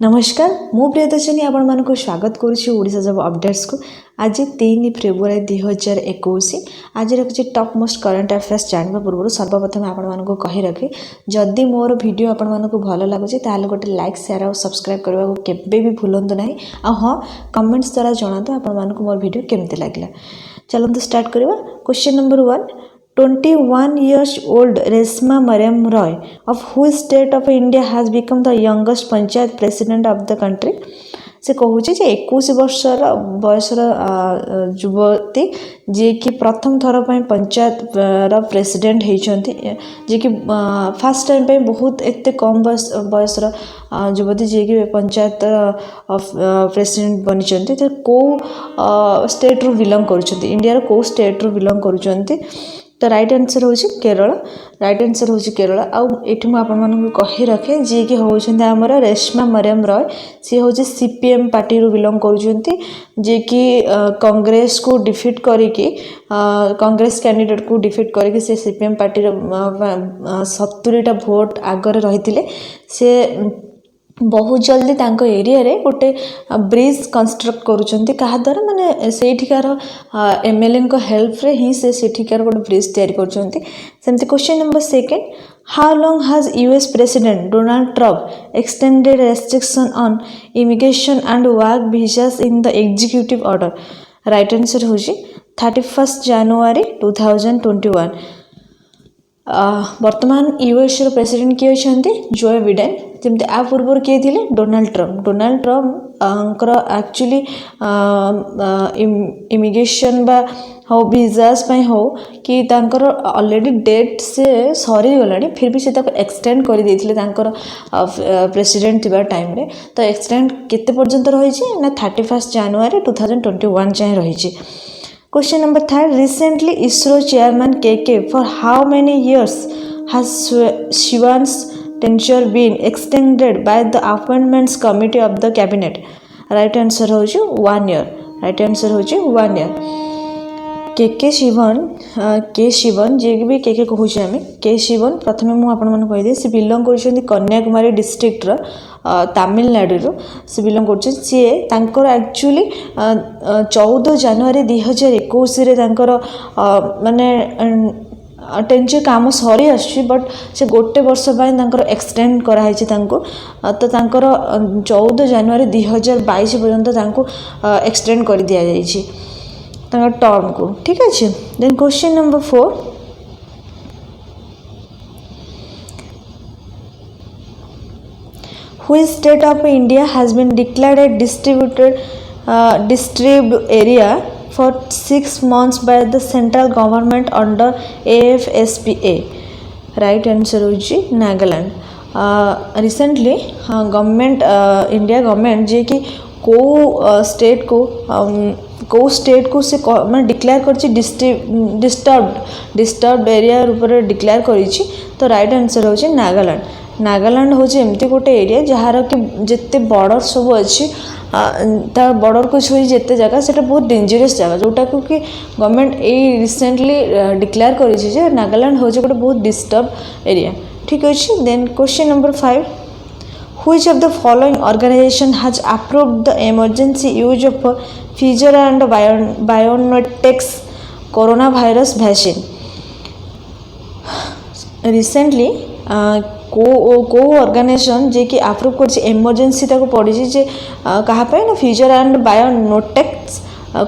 नमस्कार मु प्रियदर्शनी आपण मानक स्वागत करुच्ची ओडिशा जब अपडेट्स को। आज 3 फेब्रुआरी 2021 आज रखिए टॉप मोस्ट करंट अफेयर्स जानवा पूर्व सर्वप्रथम आपण मानक कहि रखे जदि मोर वीडियो आपण मानक भल लगुचे ताले गोटे लाइक शेयर और सब्सक्राइब करबा को केबे भी भूलंतु नाही आ हां कमेंट्स द्वारा जणातु आपण मानक मोर वीडियो केमते लागला। चलंतु स्टार्ट करबा। Question number 1 21 years old Resma Mariam Roy of whose state of India has become the youngest panchayat president of the country। से कहूचे जे 21 वर्षर बयसर युवती जे कि प्रथम थर पर पंचायत रा प्रेसिडेंट होती जे कि फर्स्ट टाइम पे बहुत एते कम बयसर युवती जे कि पंचायत प्रेसिडेंट बनी तो कौ स्टेट रु बिलोंग कर इंडिया कौ स्टेट रु बिलोंग कर तो राइट आंसर होची केरल। राइट आंसर होची केरल। आउ एठी मु आपन मानन को कहि रखे जे कि होछन हमर रेशमा मरियम रॉय से होची सीपीएम पार्टी रु बिलोंग करूछंती जे कि कांग्रेस को डिफीट करिकि कांग्रेस कैंडिडेट को डिफीट करिकि से सीपीएम पार्टी रो 70टा वोट आगर रहितिले से बहुत जल्दी तांको एरिया रे गोटे ब्रिज कंस्ट्रक्ट करूछंती कहा द्वारा माने सेठिकार एमएलए को हेल्प रे ही से सेठिकार गोटे ब्रिज तैयारी करूछंती। सेमती question number 2 how long has US president Donald Trump extended restriction on immigration and work visas in the executive order. Right answer होची 31 जनवरी 2021। वर्तमान यूएस रो प्रेसिडेंट किए छंती जो बिडेन जमते आ पूर्व किए थिले डोनाल्ड ट्रम्प अंकर एक्चुअली इमिग्रेशन बा हो वीजास पई हो कि तांकर ऑलरेडी डेट से सरी गलानी फिर भी से ताको एक्सटेंड कर देथिले तांकर प्रेसिडेंट थिबा टाइम रे तो एक्सटेंड केते पर्यंत रही छि ना 31 जनवरी 2021 जाय रही छि। Question number 3 recently ISRO chairman KK for how many years has Shivan's tenure been extended by the appointments committee of the cabinet। right answer होची 1 year। right answer होची 1 year। के शिवन जे भी के कहूचे आम के शिवन प्रथमे मु आपण मन कहि दे से बिलोंग कर कन्याकुमारी डिस्ट्रिक्ट रो तमिलनाडु से बिलोंग कर सी तांकर एक्चुअली 14 जनवरी 2021 रे तांकर माने टेंचर काम सरी आछि बट से गोटे वर्ष बाय तांकर एक्सटेंड करा हिछि तांको तो तांकर 14 जनवरी 2022 पर्यंत तांको एक्सटेंड कर दिया जाइछि तांकर टर्म को। ठीक अछि। Then question number 4 which state of India has been declared a disturbed area for 6 months by the central government under AFSPA। right answer होची Nagaland. Recently government India government जे कि को स्टेट को से मैं डिक्लेयर करछि डिस्टर्ब्ड एरिया ऊपर declare करिछि तो राइट आंसर होछि नागालैंड। नागालैंड होछि एमती गोटे एरिया जहार कि जिते बॉर्डर सब अच्छी ता बॉर्डर को छुई जिते जगह से बहुत डेंजरस जगह जोटा को कि गवर्नमेंट ए रिसेंटली डिक्लेयर करिछि जे नागालैंड होछि गोटे बहुत डिस्टर्ब एरिया। ठीक अछि। Then question number 5 which of the following organization has approved the emergency use of Pfizer and BioNTech's coronavirus vaccine। Recently को ऑर्गेनाइजेशन जे कि अप्रूव कर इमरजेंसी ताको पड़ी जे कहा पे ना फ्यूचर एंड बायोनोटेक्स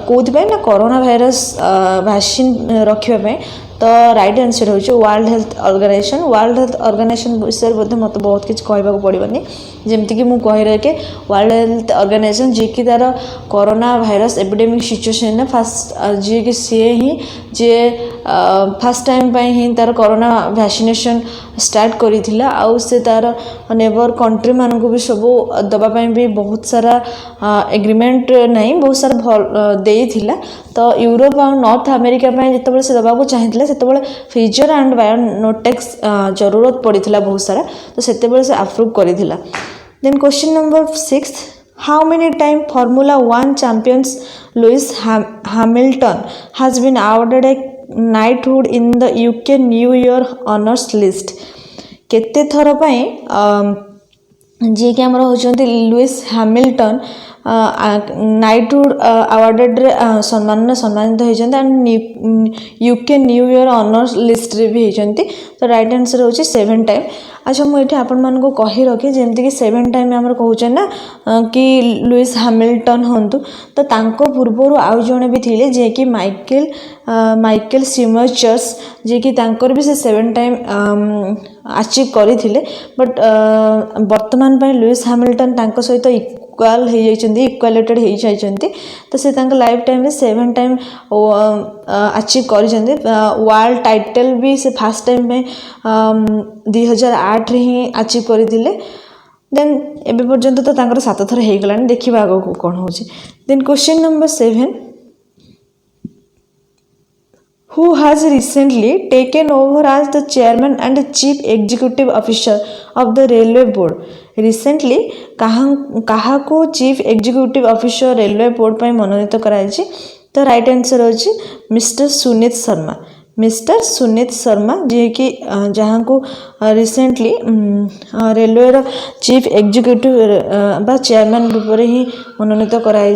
कोथि ना कोरोना भाइरस वैक्सीन रखिबा तो राइट आंसर होची World Health Organization. World Health Organization विषय बोधे मत बहुत किछ कहबा को पड़बनी जेमति कि मु कहि रहे के वर्ल्ड हेल्थ ऑर्गेनाइजेशन जे कि तार कोरोना भाइरस एपिडेमिक सिचुएशन ने फर्स्ट जे कि सी ही जे फर्स्ट टाइम पे ही तार कोरोना वैक्सीनेशन स्टार्ट करिथिला आउ से तार नेबर कंट्री मान को भी सब दबा पई भी बहुत सारा एग्रीमेंट नहीं बहुत सारा देइथिला तो यूरोप और नॉर्थ अमेरिका पे जतबे से दबा को चाहिथिला सेतबे फ्यूचर एंड बायोनोटेक्स जरूरत पड़ीथिला बहुत सारा तो सेतबे से अप्रूव करिथिला। Then question number 6 how many time Formula 1 champions Lewis Hamilton has been awarded a knighthood in the UK New Year honors list। केते थर पई जी कि आमर होचंती लुइस हैमिल्टन नाइटहुड अवार्डेड्रे सम्मानित होती and UK new year honours list रे भी होती। तो राइट आंसर होची 7 टाइम। अच्छा मुझे आपण मानको कही रखी जमती कि 7 टाइम आमर कहूचे ना कि लुइस हैमिल्टन हंतु तो तांको पूर्वर आउ जणे भी थिले जे कि माइकल स्यूमर्चर्स जे कि तांकर भी से 7 टाइम अचीव करथिले बट वर्तमान पय लुइस हैमिल्टन तांको सहित इक्वाल हो जाइछन्ती इक्वालेटेड हो जाइछन्ती। तो से तांको लाइफ टाइम रे 7 टाइम अचीव करिछन्ती। वर्ल्ड टाइटल भी से फर्स्ट टाइम में 2008 रे ही अचीव करथिले। देन एबे पर्यंत तो तांकर 7 थर हो गलानी देखिबा आगो को कोन होची। Then question number 7 who has recently taken over as the chairman and chief executive officer of the railway board। recently कहा को chief executive officer railway board पर मनोनीत कराई। तो राइट आंसर होची मिस्टर सुनीत शर्मा। मिस्टर सुनीत शर्मा जी कि जहाँ को रिसेंटली रेलवे रो चीफ एग्जीक्यूटिव बा चेयरमैन रूप में ही मनोनीत कराई।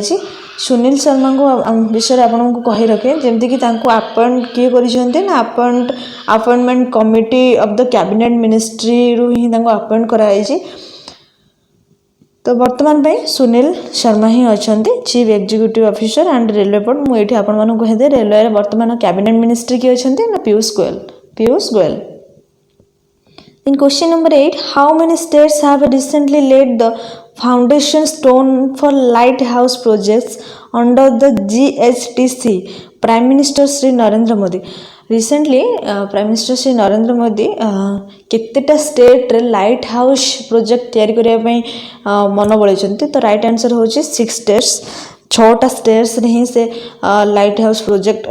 सुनील शर्मा को विषय आपको कही रखे जमती कि अपॉइंट किए ना appointment committee of the cabinet ministry रू ही अपॉइंट कराई। तो वर्तमान पे सुनील शर्मा ही अच्छा chief executive officer and railway board. मुझे आपको कहीदे रेलवे वर्तमान कैबिनेट मिनिस्ट्री किए अच्छा ना Piyush Goyal. In question number 8, how many states have recently laid the foundation stone for lighthouse projects under the GHTC? Prime Minister Shri Narendra Modi. Recently, Prime Minister Shri Narendra Modi केतेटा state रे lighthouse project तैयारी करिया पई मन बळैछन्ती। तो right answer होची 6 states. 6टा states रे ही से लाइट हाउस प्रोजेक्ट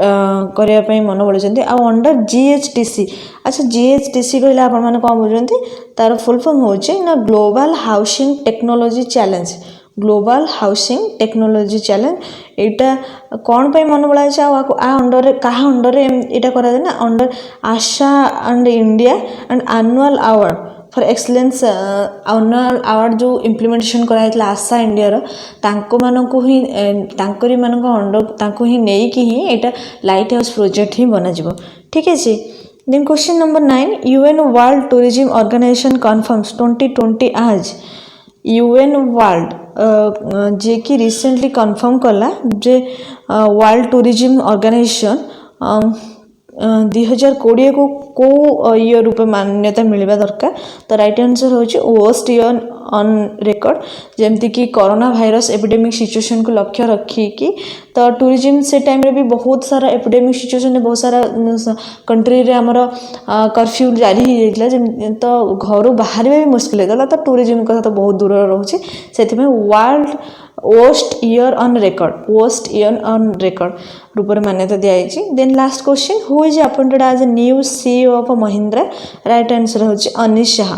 करिया पई मन बळैछन्ती आ अंडर GHTC। अच्छा GHTC कहला आपण माने कोन बुझन्ती तार फुल फॉर्म होची ना global housing technology challenge. Global housing technology challenge एटा कौन पे मन बड़ा आ अंडर रे कहा अंडर रे एटा करा ना under Asha and India and annual award for excellence annual award जो इम्प्लीमेंटेशन कराइला आशा इंडिया रो तांको मानको ही तांकरी मानको अंडर तांको ही नेई कि ही एटा लाइट हाउस प्रोजेक्ट ही बना जिवो। ठीक है जी। Then question number 9, UN world tourism organisation confirms 2020 आज UN वर्ल्ड जे कि रिसेंटली कन्फर्म कला जे वर्ल्ड टूरिज्म ऑर्गेनाइजेशन 2020 को ईयर रूप मान्यता मिलवा दरकार। तो राइट आंसर होची वर्स्ट ईयर ऑन रिकॉर्ड जमती कि कोरोना वायरस एपिडेमिक सिचुएशन को लक्ष्य रखी कि तो टूरिज्म से टाइम रे भी बहुत सारा एपिडेमिक सिचुएशन बहुत सारा कंट्री रे हमर कर्फ्यू जारी हो जाइला तो घर बाहर भी मुश्किल होता। तो टूरिज्म कथा तो बहुत दूर रोचे से world worst year on record रूप में मान्यता दी। Then last question, who is appointed as a new CEO of Mahindra. Right answer होची अनिश शाह।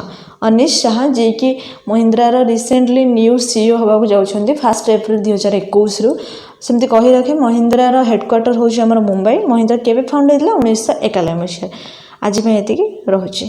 अनिश शाह जे कि महिंद्रार रिसेंटली न्यू CEO होगा जाउछन्ती 1 एप्रिल 2021 रु। सेमती कही रखे महिंद्रार हेडक्वार्टर होची हमर मुंबई। महिंद्रा केबे फाउंड होइला 1991 मसीहा। आज में एतिकी रहुची।